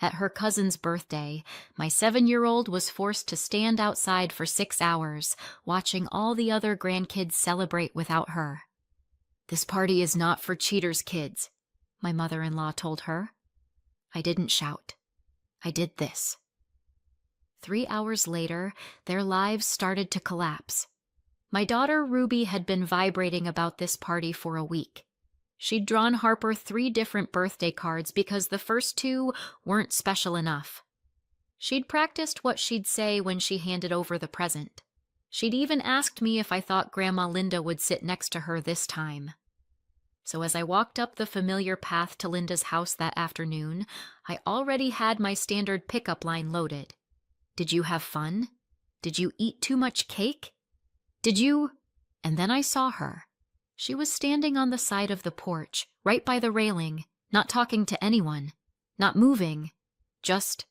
At her cousin's birthday, my 7-year-old was forced to stand outside for 6 hours, watching all the other grandkids celebrate without her. "This party is not for cheaters, kids," my mother-in-law told her. I didn't shout. I did this. 3 hours later, their lives started to collapse. My daughter Ruby had been vibrating about this party for a week. She'd drawn Harper 3 different birthday cards because the first 2 weren't special enough. She'd practiced what she'd say when she handed over the present. She'd even asked me if I thought Grandma Linda would sit next to her this time. So as I walked up the familiar path to Linda's house that afternoon, I already had my standard pickup line loaded. "Did you have fun? Did you eat too much cake? Did you—" And then I saw her. She was standing on the side of the porch, right by the railing, not talking to anyone, not moving, just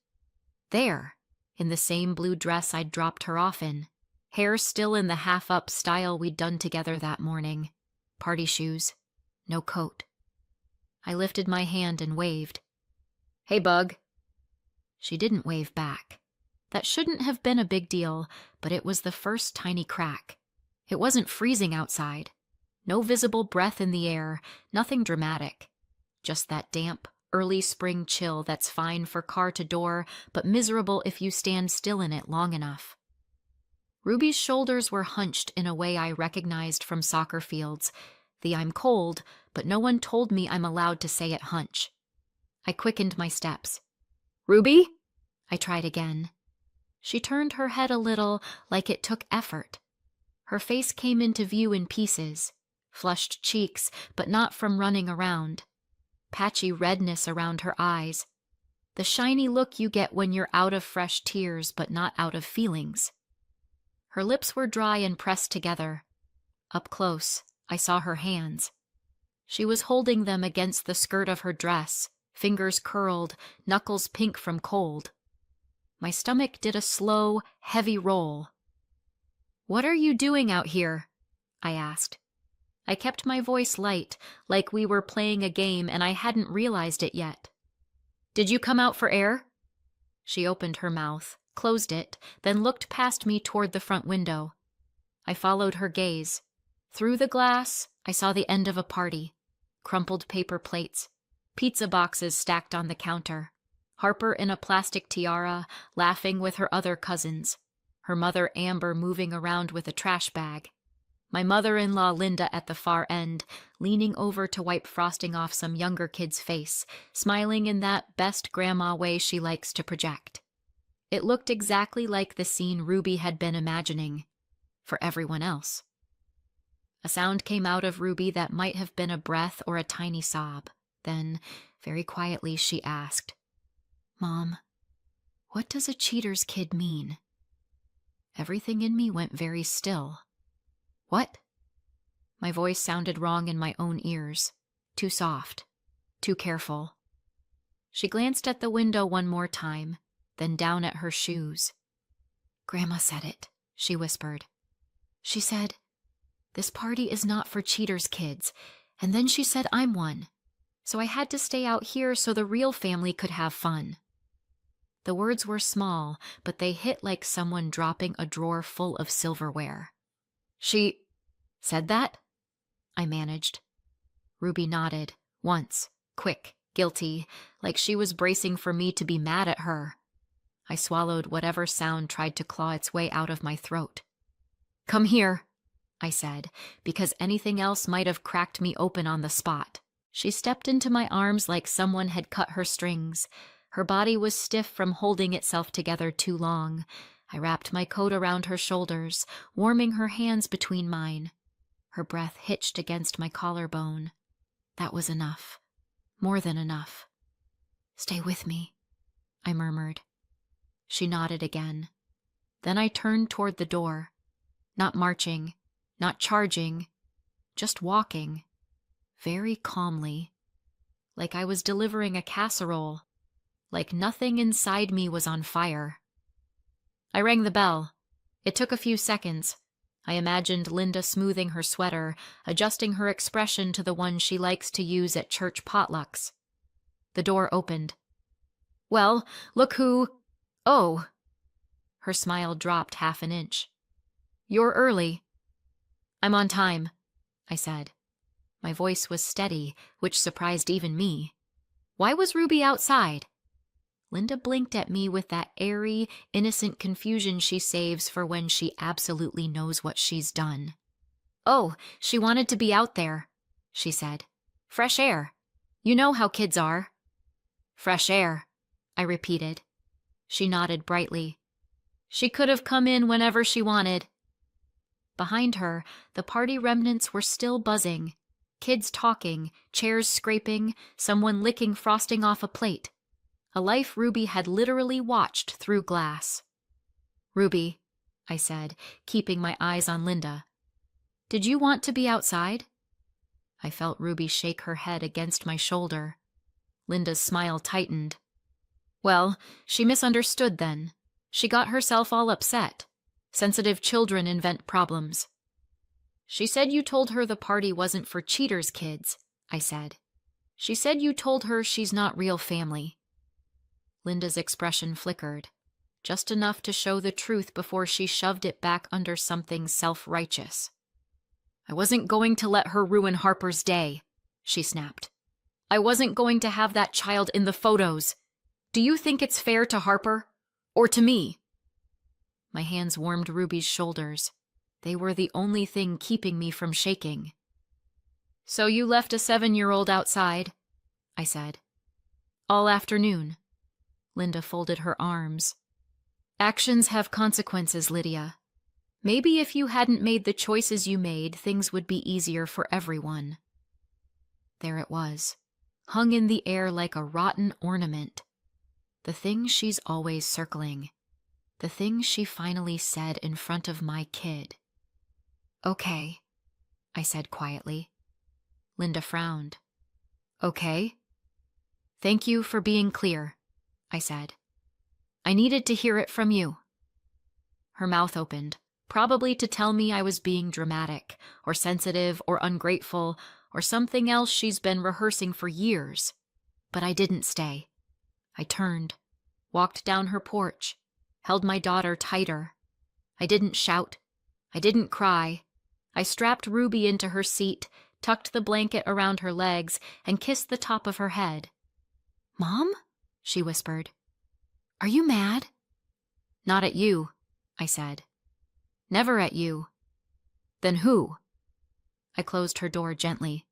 there, in the same blue dress I'd dropped her off in, hair still in the half-up style we'd done together that morning, party shoes, no coat. I lifted my hand and waved. "Hey, Bug." She didn't wave back. That shouldn't have been a big deal, but it was the first tiny crack. It wasn't freezing outside. No visible breath in the air, nothing dramatic. Just that damp, early spring chill that's fine for car to door, but miserable if you stand still in it long enough. Ruby's shoulders were hunched in a way I recognized from soccer fields. The "I'm cold, but no one told me I'm allowed to say it" hunch. I quickened my steps. "Ruby?" I tried again. She turned her head a little, like it took effort. Her face came into view in pieces. Flushed cheeks, but not from running around. Patchy redness around her eyes. The shiny look you get when you're out of fresh tears, but not out of feelings. Her lips were dry and pressed together. Up close, I saw her hands. She was holding them against the skirt of her dress, fingers curled, knuckles pink from cold. My stomach did a slow, heavy roll. "What are you doing out here?" I asked. I kept my voice light, like we were playing a game and I hadn't realized it yet. "Did you come out for air?" She opened her mouth, closed it, then looked past me toward the front window. I followed her gaze. Through the glass, I saw the end of a party. Crumpled paper plates, pizza boxes stacked on the counter, Harper in a plastic tiara, laughing with her other cousins, her mother Amber moving around with a trash bag. My mother-in-law Linda at the far end, leaning over to wipe frosting off some younger kid's face, smiling in that best grandma way she likes to project. It looked exactly like the scene Ruby had been imagining, for everyone else. A sound came out of Ruby that might have been a breath or a tiny sob. Then, very quietly, she asked, "Mom, what does a cheater's kid mean?" Everything in me went very still. "What?" My voice sounded wrong in my own ears. Too soft. Too careful. She glanced at the window one more time, then down at her shoes. "Grandma said it," she whispered. "She said, 'This party is not for cheaters' kids,' and then she said I'm one. So I had to stay out here so the real family could have fun." The words were small, but they hit like someone dropping a drawer full of silverware. "She said that?" I managed. Ruby nodded, once, quick, guilty, like she was bracing for me to be mad at her. I swallowed whatever sound tried to claw its way out of my throat. "Come here," I said, because anything else might have cracked me open on the spot. She stepped into my arms like someone had cut her strings. Her body was stiff from holding itself together too long. I wrapped my coat around her shoulders, warming her hands between mine. Her breath hitched against my collarbone. That was enough. More than enough. "Stay with me," I murmured. She nodded again. Then I turned toward the door. Not marching, not charging, just walking. Very calmly. Like I was delivering a casserole. Like nothing inside me was on fire. I rang the bell. It took a few seconds. I imagined Linda smoothing her sweater, adjusting her expression to the one she likes to use at church potlucks. The door opened. Well, look who... Oh. Her smile dropped half an inch. You're early. I'm on time, I said. My voice was steady, which surprised even me. Why was Ruby outside? Linda blinked at me with that airy, innocent confusion she saves for when she absolutely knows what she's done. Oh, she wanted to be out there, she said. Fresh air. You know how kids are. Fresh air, I repeated. She nodded brightly. She could have come in whenever she wanted. Behind her, the party remnants were still buzzing. Kids talking, chairs scraping, someone licking frosting off a plate. A life Ruby had literally watched through glass. Ruby, I said, keeping my eyes on Linda. Did you want to be outside? I felt Ruby shake her head against my shoulder. Linda's smile tightened. Well, she misunderstood then. She got herself all upset. Sensitive children invent problems. She said you told her the party wasn't for cheaters' kids, I said. She said you told her she's not real family. Linda's expression flickered, just enough to show the truth before she shoved it back under something self-righteous. I wasn't going to let her ruin Harper's day, she snapped. I wasn't going to have that child in the photos. Do you think it's fair to Harper? Or to me? My hands warmed Ruby's shoulders. They were the only thing keeping me from shaking. So you left a 7-year-old outside, I said. All afternoon. Linda folded her arms. Actions have consequences, Lydia. Maybe if you hadn't made the choices you made, things would be easier for everyone. There it was, hung in the air like a rotten ornament. The thing she's always circling. The thing she finally said in front of my kid. Okay, I said quietly. Linda frowned. Okay? Thank you for being clear, I said. I needed to hear it from you. Her mouth opened, probably to tell me I was being dramatic, or sensitive, or ungrateful, or something else she's been rehearsing for years. But I didn't stay. I turned, walked down her porch, held my daughter tighter. I didn't shout. I didn't cry. I strapped Ruby into her seat, tucked the blanket around her legs, and kissed the top of her head. Mom? She whispered. Are you mad? Not at you, I said. Never at you. Then who? I closed her door gently.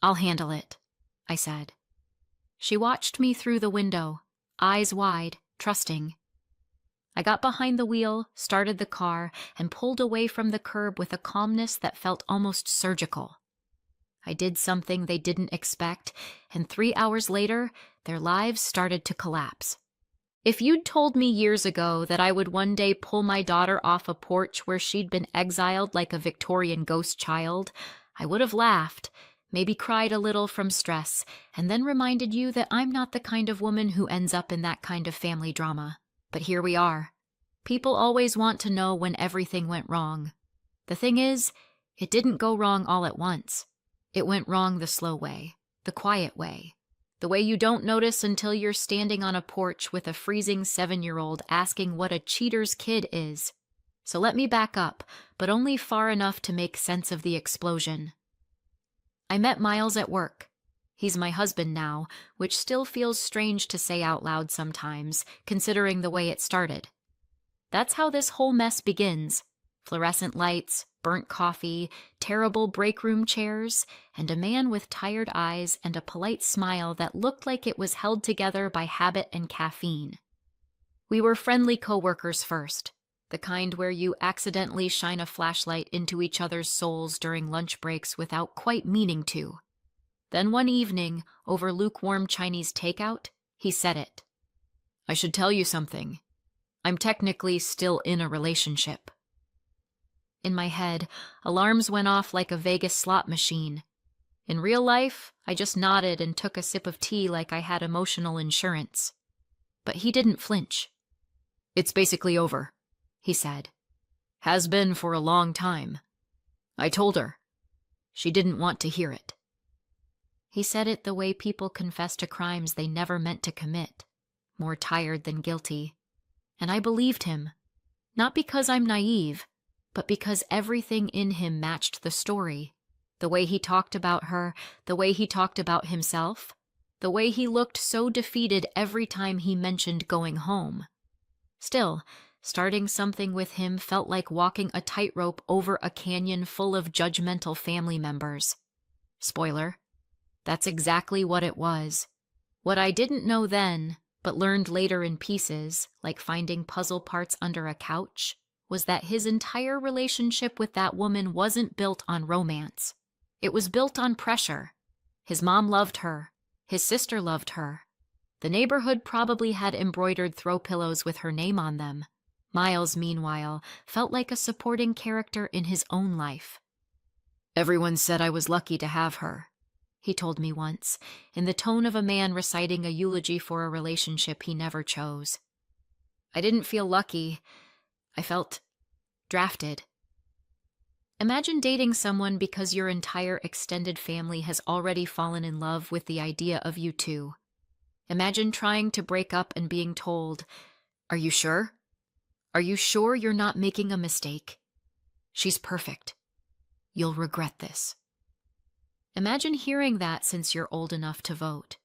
I'll handle it, I said. She watched me through the window, eyes wide, trusting. I got behind the wheel, started the car, and pulled away from the curb with a calmness that felt almost surgical. I did something they didn't expect, and 3 hours later, their lives started to collapse. If you'd told me years ago that I would one day pull my daughter off a porch where she'd been exiled like a Victorian ghost child, I would have laughed, maybe cried a little from stress, and then reminded you that I'm not the kind of woman who ends up in that kind of family drama. But here we are. People always want to know when everything went wrong. The thing is, it didn't go wrong all at once. It went wrong the slow way, the quiet way. The way you don't notice until you're standing on a porch with a freezing 7-year-old asking what a cheater's kid is. So let me back up, but only far enough to make sense of the explosion. I met Miles at work. He's my husband now, which still feels strange to say out loud sometimes, considering the way it started. That's how this whole mess begins. Fluorescent lights, burnt coffee, terrible break room chairs, and a man with tired eyes and a polite smile that looked like it was held together by habit and caffeine. We were friendly coworkers first, the kind where you accidentally shine a flashlight into each other's souls during lunch breaks without quite meaning to. Then one evening, over lukewarm Chinese takeout, he said it. I should tell you something. I'm technically still in a relationship. In my head, alarms went off like a Vegas slot machine. In real life, I just nodded and took a sip of tea like I had emotional insurance. But he didn't flinch. It's basically over, he said. Has been for a long time. I told her. She didn't want to hear it. He said it the way people confess to crimes they never meant to commit. more tired than guilty. And I believed him, not because I'm naive, but because everything in him matched the story. The way he talked about her, the way he talked about himself, the way he looked so defeated every time he mentioned going home. Still, starting something with him felt like walking a tightrope over a canyon full of judgmental family members. Spoiler, that's exactly what it was. What I didn't know then, but learned later in pieces, like finding puzzle parts under a couch, was that his entire relationship with that woman wasn't built on romance. It was built on pressure. His mom loved her. His sister loved her. The neighborhood probably had embroidered throw pillows with her name on them. Miles, meanwhile, felt like a supporting character in his own life. "Everyone said I was lucky to have her," he told me once, in the tone of a man reciting a eulogy for a relationship he never chose. I didn't feel lucky. I felt drafted. Imagine dating someone because your entire extended family has already fallen in love with the idea of you two. Imagine trying to break up and being told, "Are you sure? Are you sure you're not making a mistake? She's perfect. You'll regret this." Imagine hearing that since you're old enough to vote.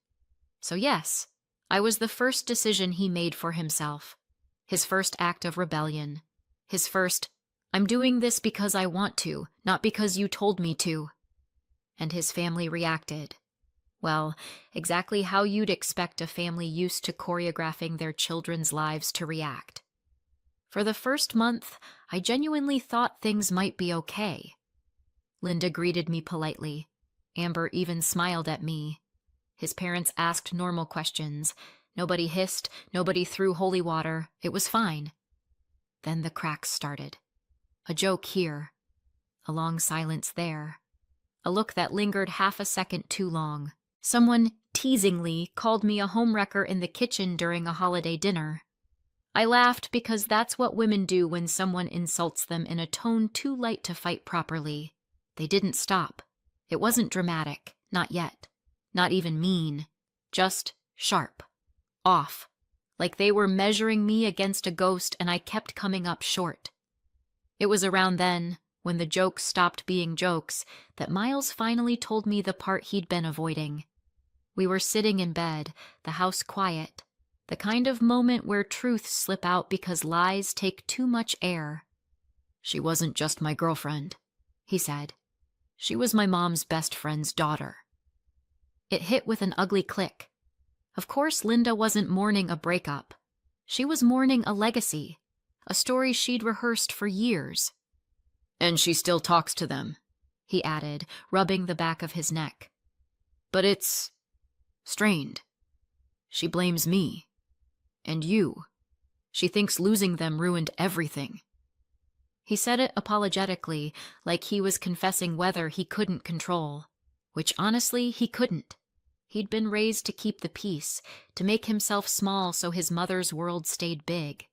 So yes, I was the first decision he made for himself. His first act of rebellion. His first, "I'm doing this because I want to, not because you told me to." And his family reacted. Well, exactly how you'd expect a family used to choreographing their children's lives to react. For the first month, I genuinely thought things might be okay. Linda greeted me politely. Amber even smiled at me. His parents asked normal questions. Nobody hissed, nobody threw holy water. It was fine. Then the cracks started. A joke here. A long silence there. A look that lingered half a second too long. Someone, teasingly, called me a homewrecker in the kitchen during a holiday dinner. I laughed because that's what women do when someone insults them in a tone too light to fight properly. They didn't stop. It wasn't dramatic, not yet. Not even mean. Just sharp. Off. Like they were measuring me against a ghost and I kept coming up short. It was around then, when the jokes stopped being jokes, that Miles finally told me the part he'd been avoiding. We were sitting in bed, the house quiet, the kind of moment where truths slip out because lies take too much air. "She wasn't just my girlfriend," he said. "She was my mom's best friend's daughter." It hit with an ugly click. Of course, Linda wasn't mourning a breakup. She was mourning a legacy, a story she'd rehearsed for years. "And she still talks to them," he added, rubbing the back of his neck. "But it's strained. She blames me. And you. She thinks losing them ruined everything." He said it apologetically, like he was confessing weather he couldn't control, which honestly he couldn't. He'd been raised to keep the peace, to make himself small so his mother's world stayed big.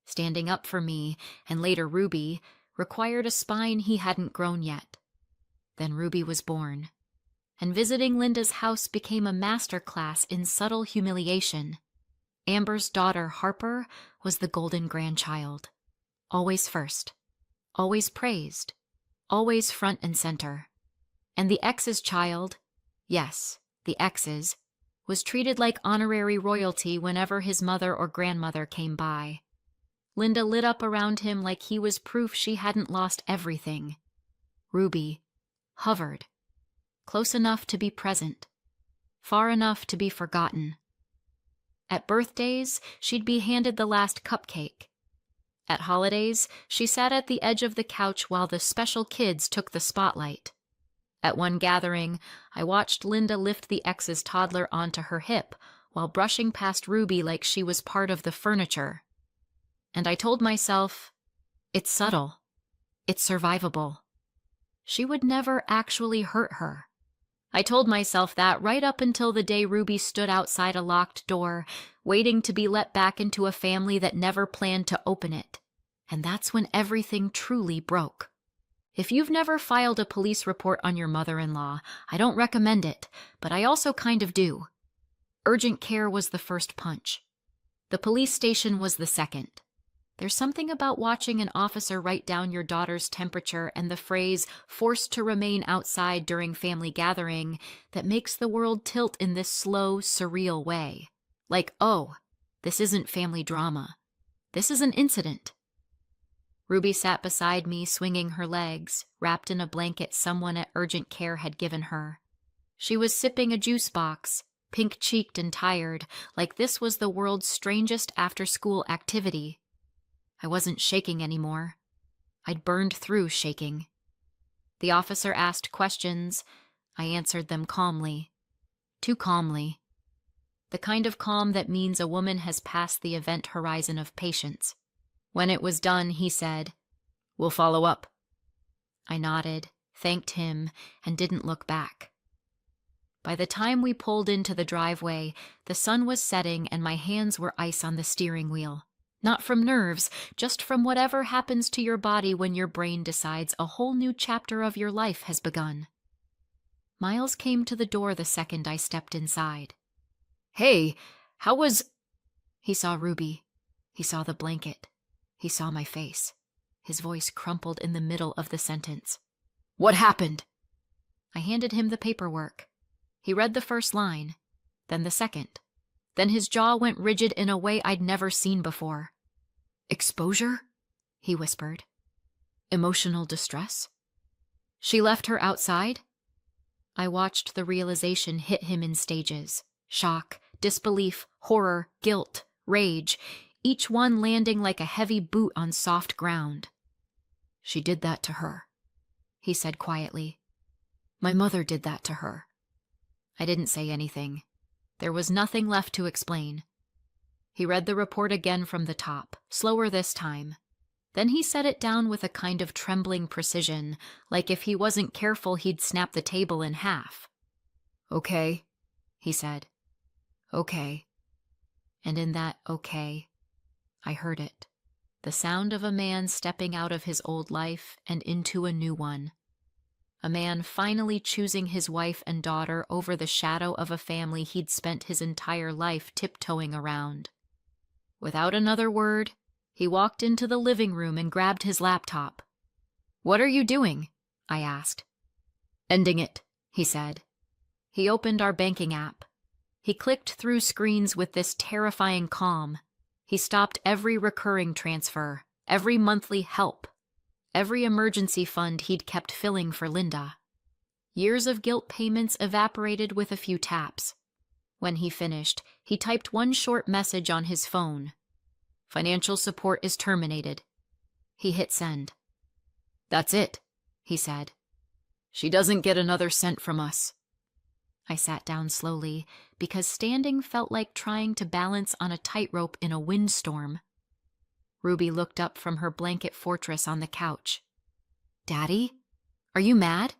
Standing up for me, and later Ruby, required a spine he hadn't grown yet. Then Ruby was born, and visiting Linda's house became a master class in subtle humiliation. Amber's daughter, Harper, was the golden grandchild. Always first. Always praised. Always front and center. And the ex's child, yes, the ex's, was treated like honorary royalty whenever his mother or grandmother came by. Linda lit up around him like he was proof she hadn't lost everything. Ruby hovered, close enough to be present, far enough to be forgotten. At birthdays, she'd be handed the last cupcake. At holidays, she sat at the edge of the couch while the special kids took the spotlight. At one gathering, I watched Linda lift the ex's toddler onto her hip while brushing past Ruby like she was part of the furniture. And I told myself, it's subtle. It's survivable. She would never actually hurt her. I told myself that right up until the day Ruby stood outside a locked door, waiting to be let back into a family that never planned to open it. And that's when everything truly broke. If you've never filed a police report on your mother-in-law, I don't recommend it, but I also kind of do. Urgent care was the first punch. The police station was the second. There's something about watching an officer write down your daughter's temperature and the phrase "forced to remain outside during family gathering" that makes the world tilt in this slow, surreal way. Like, oh, this isn't family drama. This is an incident. Ruby sat beside me, swinging her legs, wrapped in a blanket someone at urgent care had given her. She was sipping a juice box, pink-cheeked and tired, like this was the world's strangest after-school activity. I wasn't shaking anymore. I'd burned through shaking. The officer asked questions. I answered them calmly. Too calmly. The kind of calm that means a woman has passed the event horizon of patience. When it was done, he said, "We'll follow up." I nodded, thanked him, and didn't look back. By the time we pulled into the driveway, the sun was setting and my hands were ice on the steering wheel. Not from nerves, just from whatever happens to your body when your brain decides a whole new chapter of your life has begun. Miles came to the door the second I stepped inside. "Hey, how was—" He saw Ruby. He saw the blanket. He saw my face. His voice crumpled in the middle of the sentence. "What happened?" I handed him the paperwork. He read the first line, then the second. Then his jaw went rigid in a way I'd never seen before. "Exposure?" he whispered. "Emotional distress?" "She left her outside?" I watched the realization hit him in stages. Shock, disbelief, horror, guilt, rage, each one landing like a heavy boot on soft ground. "She did that to her," he said quietly. "My mother did that to her." I didn't say anything. There was nothing left to explain. He read the report again from the top, slower this time. Then he set it down with a kind of trembling precision, like if he wasn't careful he'd snap the table in half. "Okay," he said. "Okay." And in that okay, I heard it. The sound of a man stepping out of his old life and into a new one. A man finally choosing his wife and daughter over the shadow of a family he'd spent his entire life tiptoeing around. Without another word, he walked into the living room and grabbed his laptop. "What are you doing?" I asked. "Ending it," he said. He opened our banking app. He clicked through screens with this terrifying calm. He stopped every recurring transfer, every monthly help, every emergency fund he'd kept filling for Linda. Years of guilt payments evaporated with a few taps. When he finished, he typed one short message on his phone. "Financial support is terminated." He hit send. "That's it," he said. "She doesn't get another cent from us." I sat down slowly, because standing felt like trying to balance on a tightrope in a windstorm. Ruby looked up from her blanket fortress on the couch. "Daddy, are you mad?"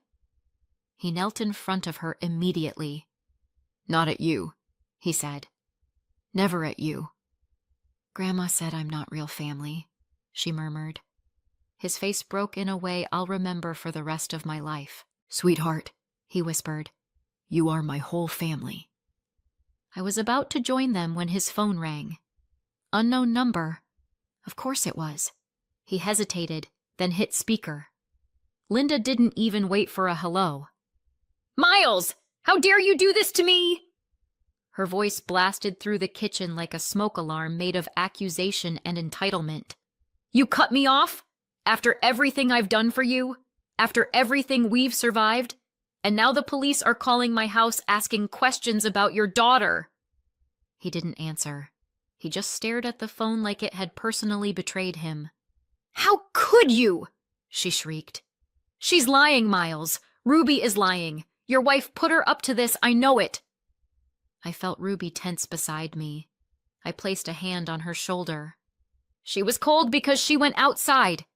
He knelt in front of her immediately. "Not at you," he said. "Never at you." "Grandma said I'm not real family," she murmured. His face broke in a way I'll remember for the rest of my life. "Sweetheart," he whispered, "you are my whole family." I was about to join them when his phone rang. Unknown number. Of course it was. He hesitated, then hit speaker. Linda didn't even wait for a hello. "Miles! How dare you do this to me?" Her voice blasted through the kitchen like a smoke alarm made of accusation and entitlement. "You cut me off? After everything I've done for you? After everything we've survived? And now the police are calling my house asking questions about your daughter." He didn't answer. He just stared at the phone like it had personally betrayed him. "How could you?" she shrieked. "She's lying, Miles. Ruby is lying. Your wife put her up to this, I know it." I felt Ruby tense beside me. I placed a hand on her shoulder. "She was cold because she went outside,"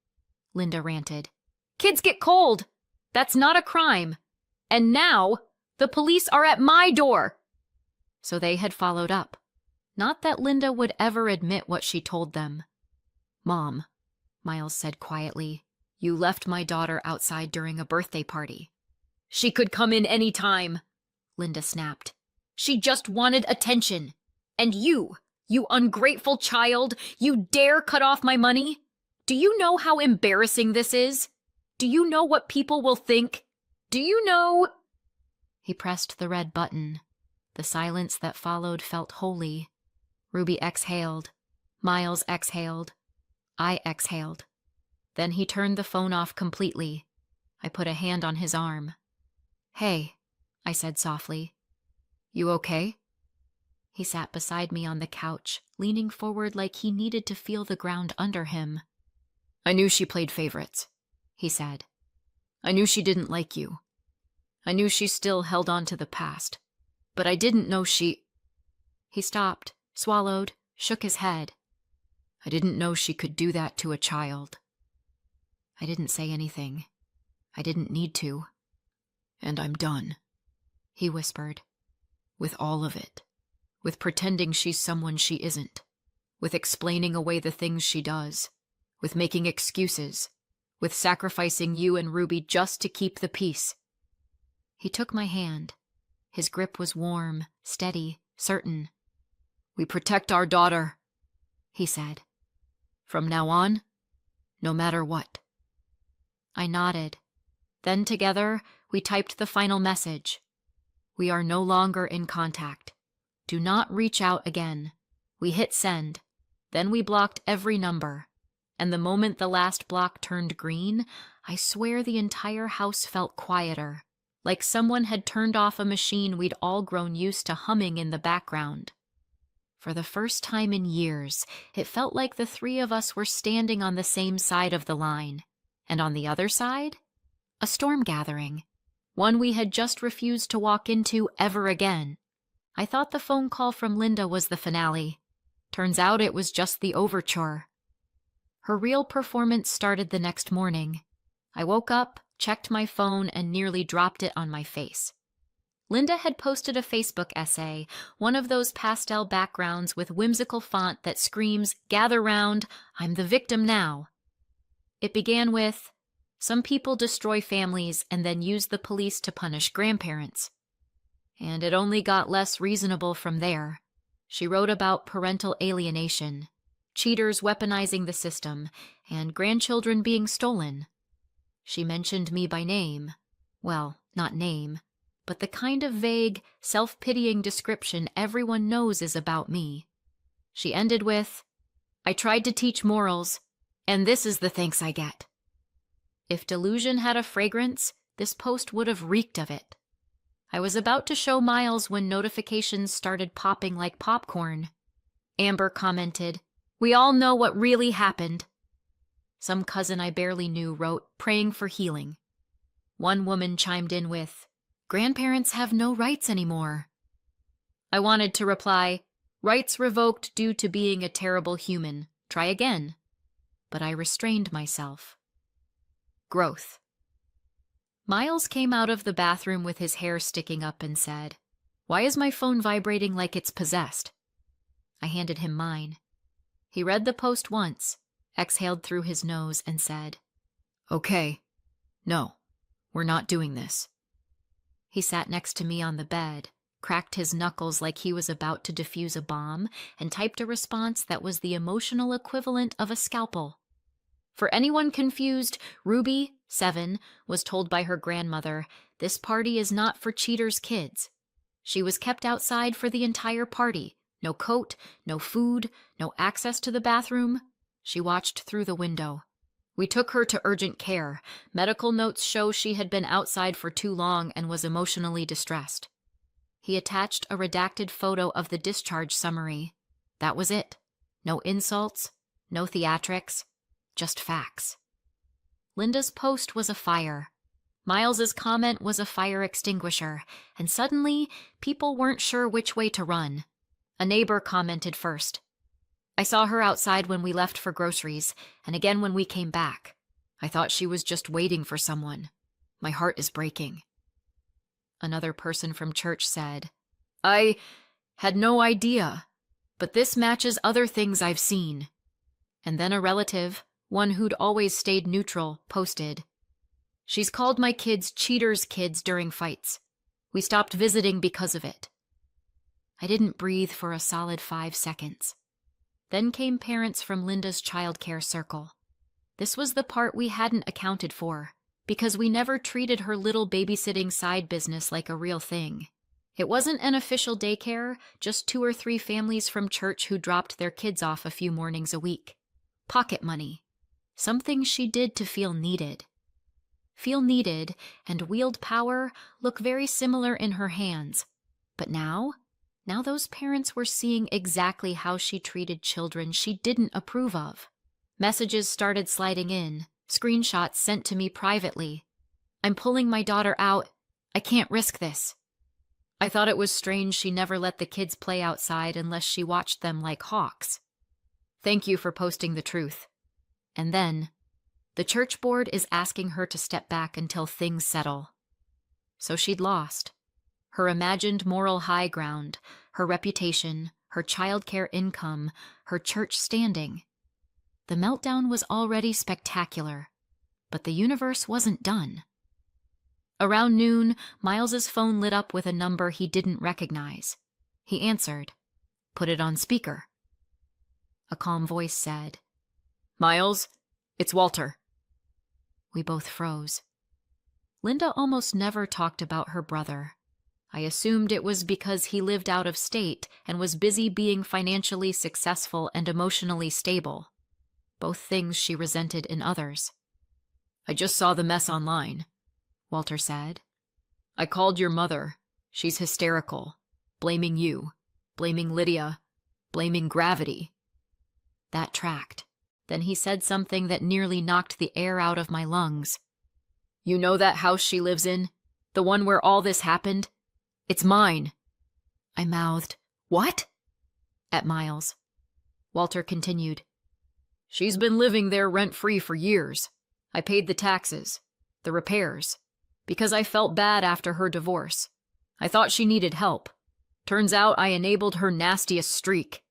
Linda ranted. "Kids get cold. That's not a crime. And now, the police are at my door." So they had followed up. Not that Linda would ever admit what she told them. "Mom," Miles said quietly, "you left my daughter outside during a birthday party." "She could come in any time," Linda snapped. "She just wanted attention. And you, You ungrateful child! You dare cut off my money? Do you know how embarrassing this is? Do you know what people will think? Do you know—" He pressed the red button. The silence that followed felt holy. Ruby exhaled. Miles exhaled. I exhaled. Then he turned the phone off completely. I put a hand on his arm. "Hey," I said softly. "You okay?" He sat beside me on the couch, leaning forward like he needed to feel the ground under him. "I knew she played favorites," he said. "I knew she didn't like you. I knew she still held on to the past. But I didn't know she—" He stopped, swallowed, shook his head. "I didn't know she could do that to a child." I didn't say anything. I didn't need to. "And I'm done," he whispered. "With all of it. With pretending she's someone she isn't. With explaining away the things she does. With making excuses. With sacrificing you and Ruby just to keep the peace." He took my hand. His grip was warm, steady, certain. "We protect our daughter," he said. "From now on, no matter what." I nodded. Then together, we typed the final message. "We are no longer in contact. Do not reach out again." We hit send. Then we blocked every number. And the moment the last block turned green, I swear the entire house felt quieter, like someone had turned off a machine we'd all grown used to humming in the background. For the first time in years, it felt like the three of us were standing on the same side of the line. And on the other side, a storm gathering, one we had just refused to walk into ever again. I thought the phone call from Linda was the finale. Turns out it was just the overture. Her real performance started the next morning. I woke up, checked my phone, and nearly dropped it on my face. Linda had posted a Facebook essay, one of those pastel backgrounds with whimsical font that screams, "Gather round, I'm the victim now." It began with, "Some people destroy families and then use the police to punish grandparents." And it only got less reasonable from there. She wrote about parental alienation, cheaters weaponizing the system, and grandchildren being stolen. She mentioned me by name. Well, not name, but the kind of vague, self-pitying description everyone knows is about me. She ended with, "I tried to teach morals, and this is the thanks I get." If delusion had a fragrance, this post would have reeked of it. I was about to show Miles when notifications started popping like popcorn. Amber commented, "We all know what really happened." Some cousin I barely knew wrote, "Praying for healing." One woman chimed in with, "Grandparents have no rights anymore." I wanted to reply, "Rights revoked due to being a terrible human. Try again." But I restrained myself. Growth. Miles came out of the bathroom with his hair sticking up and said, "Why is my phone vibrating like it's possessed?" I handed him mine. He read the post once, exhaled through his nose, and said, "Okay. No, we're not doing this." He sat next to me on the bed, cracked his knuckles like he was about to defuse a bomb, and typed a response that was the emotional equivalent of a scalpel. For anyone confused, Ruby, 7, was told by her grandmother, "This party is not for cheaters' kids." She was kept outside for the entire party. No coat, no food, no access to the bathroom. She watched through the window. We took her to urgent care. Medical notes show she had been outside for too long and was emotionally distressed. He attached a redacted photo of the discharge summary. That was it. No insults, no theatrics, just facts. Linda's post was a fire. Miles's comment was a fire extinguisher, and suddenly, people weren't sure which way to run. A neighbor commented first. "I saw her outside when we left for groceries, and again when we came back. I thought she was just waiting for someone. My heart is breaking." Another person from church said, "I had no idea, but this matches other things I've seen." And then a relative, one who'd always stayed neutral, posted, "She's called my kids cheaters' kids during fights. We stopped visiting because of it." I didn't breathe for a solid 5 seconds. Then came parents from Linda's childcare circle. This was the part we hadn't accounted for, because we never treated her little babysitting side business like a real thing. It wasn't an official daycare, just 2 or 3 families from church who dropped their kids off a few mornings a week. Pocket money. Something she did to feel needed. Feel needed and wield power look very similar in her hands. But now those parents were seeing exactly how she treated children she didn't approve of. Messages started sliding in, screenshots sent to me privately. I'm pulling my daughter out. I can't risk this. I thought it was strange she never let the kids play outside unless she watched them like hawks. Thank you for posting the truth. And then, the church board is asking her to step back until things settle. So she'd lost. Her imagined moral high ground, her reputation, her childcare income, her church standing. The meltdown was already spectacular, but the universe wasn't done. Around noon, Miles's phone lit up with a number he didn't recognize. He answered. Put it on speaker. A calm voice said, "Miles, it's Walter." We both froze. Linda almost never talked about her brother. I assumed it was because he lived out of state and was busy being financially successful and emotionally stable. Both things she resented in others. "I just saw the mess online," Walter said. "I called your mother. She's hysterical. Blaming you. Blaming Lydia. Blaming gravity." That tracked. Then he said something that nearly knocked the air out of my lungs. "You know that house she lives in? The one where all this happened? It's mine." I mouthed, "What?" at Miles. Walter continued. "She's been living there rent-free for years. I paid the taxes, the repairs, because I felt bad after her divorce. I thought she needed help. Turns out I enabled her nastiest streak."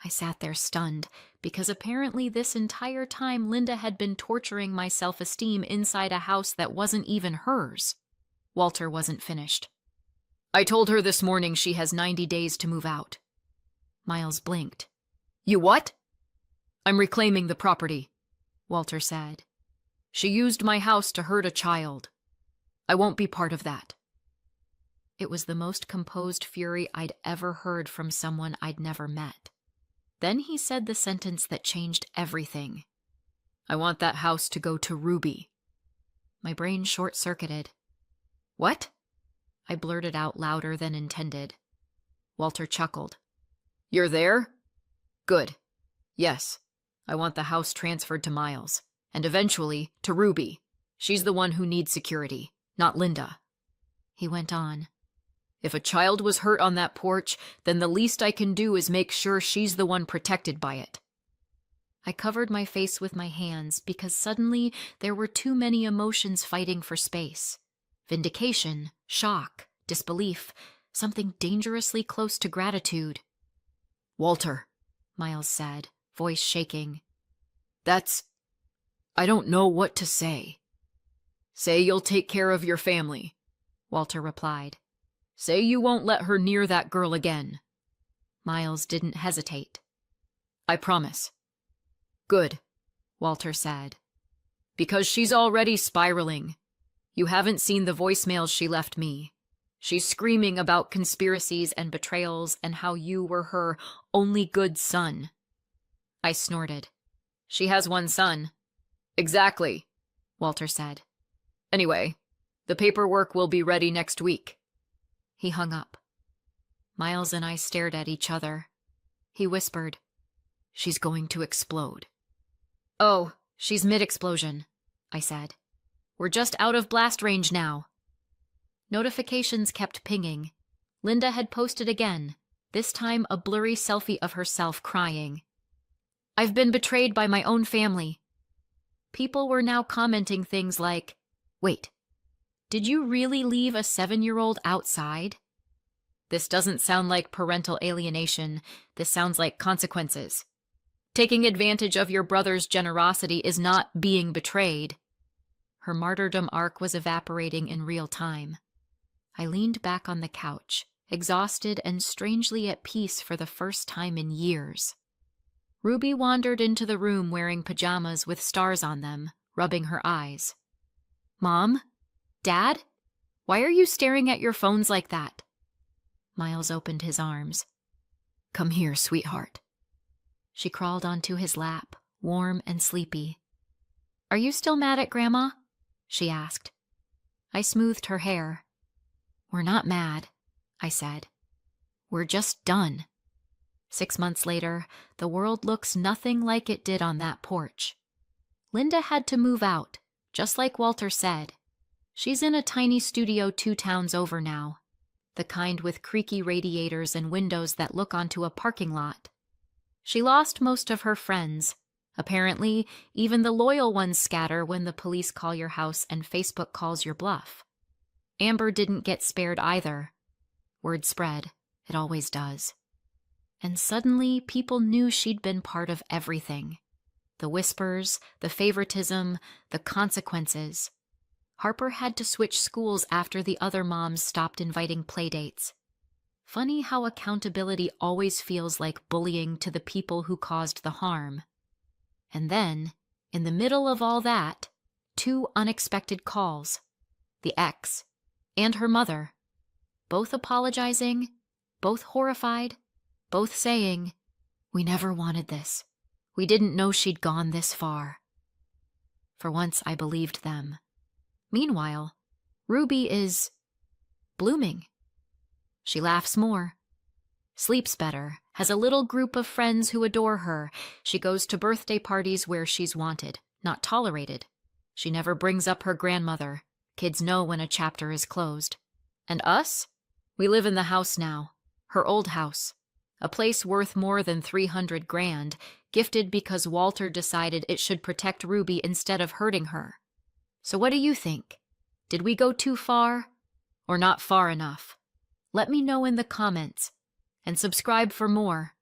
I sat there stunned, because apparently this entire time Linda had been torturing my self-esteem inside a house that wasn't even hers. Walter wasn't finished. "I told her this morning she has 90 days to move out." Miles blinked. "You what?" "I'm reclaiming the property," Walter said. "She used my house to hurt a child. I won't be part of that." It was the most composed fury I'd ever heard from someone I'd never met. Then he said the sentence that changed everything. "I want that house to go to Ruby." My brain short-circuited. "What?" I blurted out louder than intended. Walter chuckled. "You're there? Good. Yes, I want the house transferred to Miles, and eventually to Ruby. She's the one who needs security, not Linda." He went on. "If a child was hurt on that porch, then the least I can do is make sure she's the one protected by it." I covered my face with my hands because suddenly there were too many emotions fighting for space. Vindication, shock, disbelief, something dangerously close to gratitude. "Walter," Miles said, voice shaking. I don't know what to say." "Say you'll take care of your family," Walter replied. "Say you won't let her near that girl again." Miles didn't hesitate. "I promise." "Good," Walter said. "Because she's already spiraling. You haven't seen the voicemails she left me. She's screaming about conspiracies and betrayals and how you were her only good son." I snorted. "She has one son." "Exactly," Walter said. "Anyway, the paperwork will be ready next week." He hung up. Miles and I stared at each other. He whispered, "She's going to explode." "Oh, she's mid-explosion," I said. "We're just out of blast range now." Notifications kept pinging. Linda had posted again, this time a blurry selfie of herself crying. "I've been betrayed by my own family." People were now commenting things like, "Wait, did you really leave a 7-year-old outside? This doesn't sound like parental alienation. This sounds like consequences. Taking advantage of your brother's generosity is not being betrayed." Her martyrdom arc was evaporating in real time. I leaned back on the couch, exhausted and strangely at peace for the first time in years. Ruby wandered into the room wearing pajamas with stars on them, rubbing her eyes. "Mom? Dad? Why are you staring at your phones like that?" Miles opened his arms. "Come here, sweetheart." She crawled onto his lap, warm and sleepy. "Are you still mad at Grandma?" she asked. I smoothed her hair. "We're not mad," I said. "We're just done." 6 months later, the world looks nothing like it did on that porch. Linda had to move out, just like Walter said. She's in a tiny studio 2 towns over now, the kind with creaky radiators and windows that look onto a parking lot. She lost most of her friends. Apparently, even the loyal ones scatter when the police call your house and Facebook calls your bluff. Amber didn't get spared either. Word spread. It always does. And suddenly, people knew she'd been part of everything. The whispers, the favoritism, the consequences. Harper had to switch schools after the other moms stopped inviting playdates. Funny how accountability always feels like bullying to the people who caused the harm. And then, in the middle of all that, 2 unexpected calls. The ex, and her mother. Both apologizing, both horrified, both saying, "We never wanted this. We didn't know she'd gone this far." For once, I believed them. Meanwhile, Ruby is blooming. She laughs more, sleeps better, has a little group of friends who adore her. She goes to birthday parties where she's wanted, not tolerated. She never brings up her grandmother. Kids know when a chapter is closed. And us? We live in the house now, her old house. A place worth more than $300 grand, gifted because Walter decided it should protect Ruby instead of hurting her. So what do you think? Did we go too far? Or not far enough? Let me know in the comments. And subscribe for more.